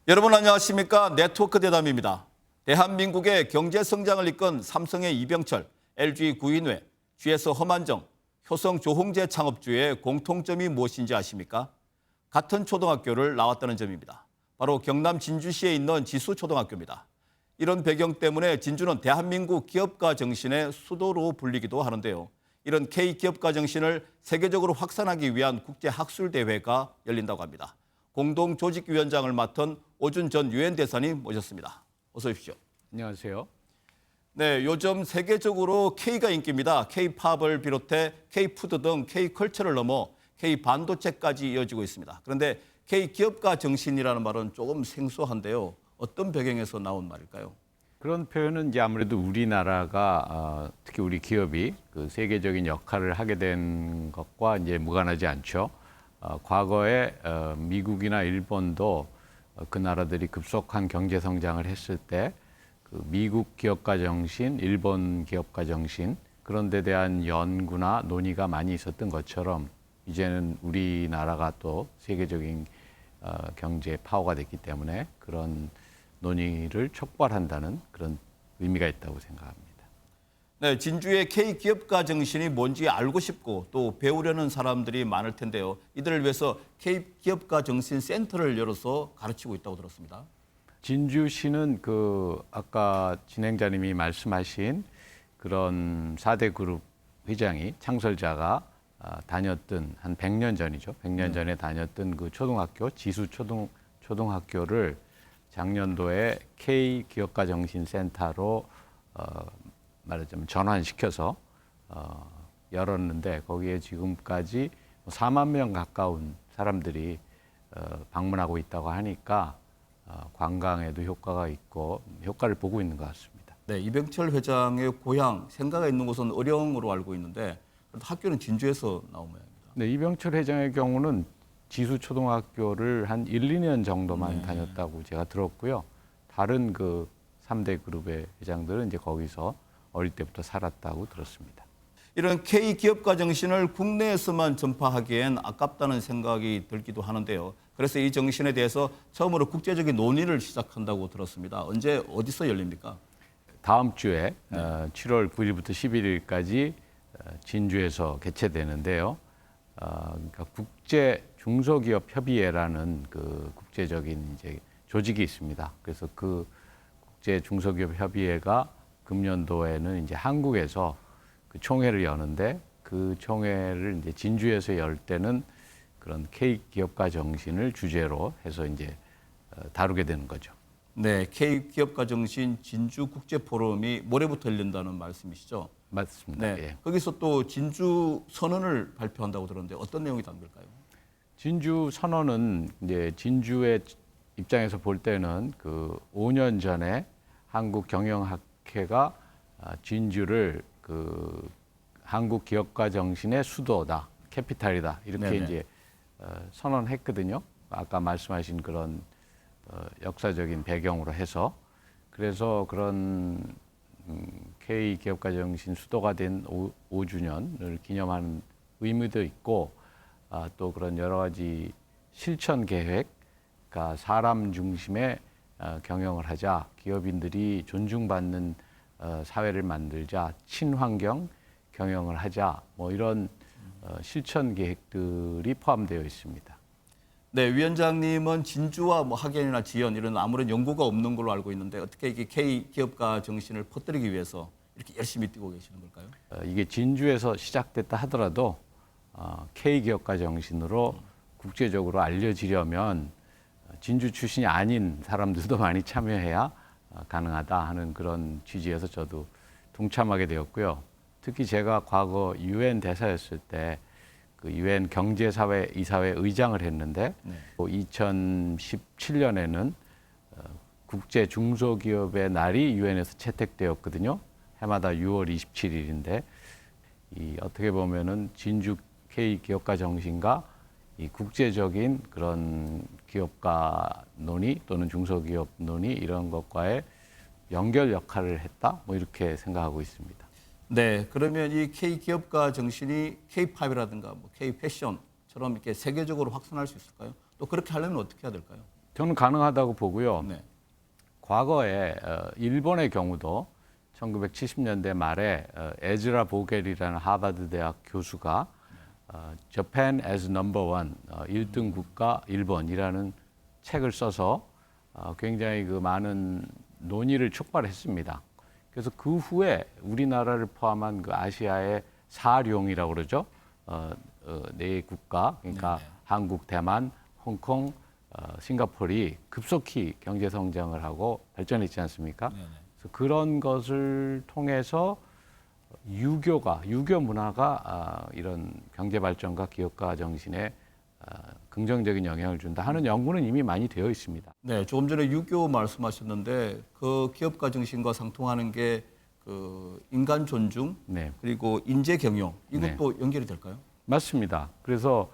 여러분 안녕하십니까? 네트워크 대담입니다. 대한민국의 경제 성장을 이끈 삼성의 이병철, LG 구인회, GS 허만정, 효성 조홍재 창업주의 공통점이 무엇인지 아십니까? 같은 초등학교를 나왔다는 점입니다. 바로 경남 진주시에 있는 지수초등학교입니다. 이런 배경 때문에 진주는 대한민국 기업가 정신의 수도로 불리기도 하는데요. 이런 K기업가 정신을 세계적으로 확산하기 위한 국제학술대회가 열린다고 합니다. 공동조직위원장을 맡은 오준 전 유엔 대사님 모셨습니다. 어서 오십시오. 안녕하세요. 네, 요즘 세계적으로 K가 인기입니다. K-팝을 비롯해 K-푸드 등 K-컬처를 넘어 K-반도체까지 이어지고 있습니다. 그런데 K-기업가 정신이라는 말은 조금 생소한데요. 어떤 배경에서 나온 말일까요? 그런 표현은 이제 아무래도 우리나라가 특히 우리 기업이 그 세계적인 역할을 하게 된 것과 이제 무관하지 않죠. 과거에 미국이나 일본도 그 나라들이 급속한 경제 성장을 했을 때 그 미국 기업가 정신, 일본 기업가 정신 그런 데 대한 연구나 논의가 많이 있었던 것처럼 이제는 우리나라가 또 세계적인 경제 파워가 됐기 때문에 그런 논의를 촉발한다는 그런 의미가 있다고 생각합니다. 네, 진주의 K기업가 정신이 뭔지 알고 싶고 또 배우려는 사람들이 많을 텐데요. 이들을 위해서 K기업가 정신 센터를 열어서 가르치고 있다고 들었습니다. 진주시는 그 아까 진행자님이 말씀하신 그런 4대 그룹 회장이 창설자가 다녔던 한 100년 전이죠. 100년 전에 다녔던 그 초등학교 지수초등학교를 작년도에 K기업가 정신센터로 말하자면 전환시켜서 열었는데 거기에 지금까지 4만 명 가까운 사람들이 방문하고 있다고 하니까 관광에도 효과가 있고 효과를 보고 있는 것 같습니다. 네, 이병철 회장의 고향 생가가 있는 곳은 의령으로 알고 있는데 학교는 진주에서 나온 모양입니다. 네, 이병철 회장의 경우는 지수초등학교를 한 1, 2년 정도만 다녔다고 제가 들었고요. 다른 그 3대 그룹의 회장들은 이제 거기서 어릴 때부터 살았다고 들었습니다. 이런 K기업가 정신을 국내에서만 전파하기엔 아깝다는 생각이 들기도 하는데요. 그래서 이 정신에 대해서 처음으로 국제적인 논의를 시작한다고 들었습니다. 언제 어디서 열립니까? 다음 주에 7월 9일부터 11일까지 진주에서 개최되는데요. 그러니까 국제 중소기업 협의회라는 그 국제적인 이제 조직이 있습니다. 그래서 그 국제 중소기업 협의회가 금년도에는 이제 한국에서 그 총회를 여는데 그 총회를 이제 진주에서 열 때는 그런 K기업가 정신을 주제로 해서 이제 다루게 되는 거죠. 네, K기업가 정신 진주 국제 포럼이 모레부터 열린다는 말씀이시죠? 맞습니다. 네, 예. 거기서 또 진주 선언을 발표한다고 들었는데 어떤 내용이 담길까요? 진주 선언은 이제 진주의 입장에서 볼 때는 그 5년 전에 한국 경영학회가 진주를 그 한국 기업가 정신의 수도다, 캐피탈이다 이렇게 네네. 이제 선언했거든요. 아까 말씀하신 그런 역사적인 배경으로 해서 그래서 그런 K 기업가 정신 수도가 된 5주년을 기념하는 의미도 있고 또 그런 여러 가지 실천 계획, 그러니까 사람 중심의 경영을 하자, 기업인들이 존중받는 사회를 만들자, 친환경 경영을 하자, 뭐 이런 실천 계획들이 포함되어 있습니다. 네, 위원장님은 진주와 뭐 학연이나 지연 이런 아무런 연고가 없는 걸로 알고 있는데 어떻게 이게 K기업가 정신을 퍼뜨리기 위해서 이렇게 열심히 뛰고 계시는 걸까요? 이게 진주에서 시작됐다 하더라도 K기업가 정신으로 국제적으로 알려지려면 진주 출신이 아닌 사람들도 많이 참여해야 가능하다 하는 그런 취지에서 저도 동참하게 되었고요. 특히 제가 과거 유엔 대사였을 때 그 유엔 경제사회 이사회 의장을 했는데 2017년에는 국제 중소기업의 날이 유엔에서 채택되었거든요. 해마다 6월 27일인데 어떻게 보면은 진주 K 기업가 정신과 이 국제적인 그런 기업가 논의 또는 중소기업 논의 이런 것과의 연결 역할을 했다 뭐 이렇게 생각하고 있습니다. 네, 그러면 이 K기업가 정신이 K-팝이라든가 뭐 K-패션처럼 이렇게 세계적으로 확산할 수 있을까요? 또 그렇게 하려면 어떻게 해야 될까요? 저는 가능하다고 보고요. 네. 과거에 일본의 경우도 1970년대 말에 에즈라 보겔이라는 하버드 대학 교수가 Japan as number one, 1등 국가 일본이라는 책을 써서 굉장히 그 많은 논의를 촉발했습니다. 그래서 그 후에 우리나라를 포함한 그 아시아의 사룡이라고 그러죠. 네 국가, 그러니까 네네. 한국, 대만, 홍콩, 싱가포르이 급속히 경제 성장을 하고 발전했지 않습니까? 네네. 그래서 그런 것을 통해서 유교 문화가 이런 경제 발전과 기업가 정신에 긍정적인 영향을 준다 하는 연구는 이미 많이 되어 있습니다. 네, 조금 전에 유교 말씀하셨는데 그 기업가 정신과 상통하는 게 그 인간 존중 네. 그리고 인재 경영 이것도 연결이 될까요? 맞습니다. 그래서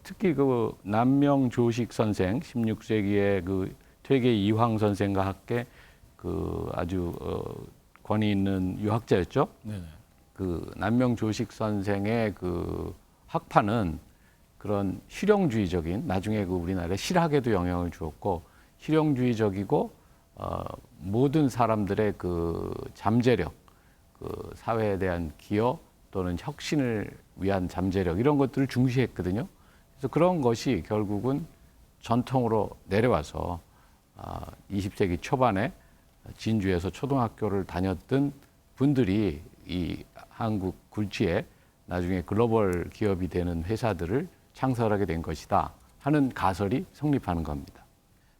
특히 그 남명조식 선생, 16세기의 그 퇴계 이황 선생과 함께 그 아주 권위 있는 유학자였죠. 네네. 그 남명조식 선생의 그 학파는 그런 실용주의적인, 나중에 그 우리나라의 실학에도 영향을 주었고 실용주의적이고 모든 사람들의 그 잠재력, 그 사회에 대한 기여 또는 혁신을 위한 잠재력 이런 것들을 중시했거든요. 그래서 그런 것이 결국은 전통으로 내려와서 20세기 초반에 진주에서 초등학교를 다녔던 분들이 이 한국 굴지에 나중에 글로벌 기업이 되는 회사들을 창설하게 된 것이다 하는 가설이 성립하는 겁니다.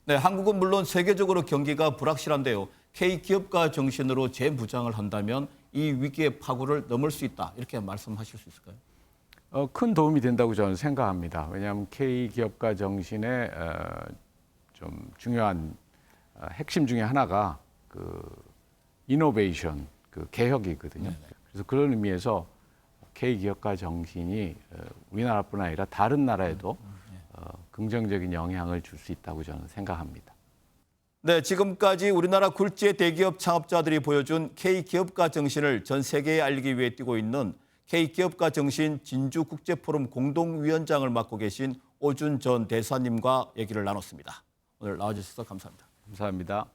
네, 한국은 물론 세계적으로 경기가 불확실한데요. K 기업가 정신으로 재무장을 한다면 이 위기의 파고를 넘을 수 있다 이렇게 말씀하실 수 있을까요? 큰 도움이 된다고 저는 생각합니다. 왜냐하면 K 기업가 정신의 좀 중요한 핵심 중에 하나가 그 이노베이션, 그 개혁이거든요. 그래서 그런 의미에서 K 기업가 정신이 우리나라뿐 아니라 다른 나라에도 긍정적인 영향을 줄 수 있다고 저는 생각합니다. 네, 지금까지 우리나라 굴지의 대기업 창업자들이 보여준 K 기업가 정신을 전 세계에 알리기 위해 뛰고 있는 K 기업가 정신 진주 국제포럼 공동위원장을 맡고 계신 오준 전 대사님과 얘기를 나눴습니다. 오늘 나와주셔서 감사합니다. 감사합니다.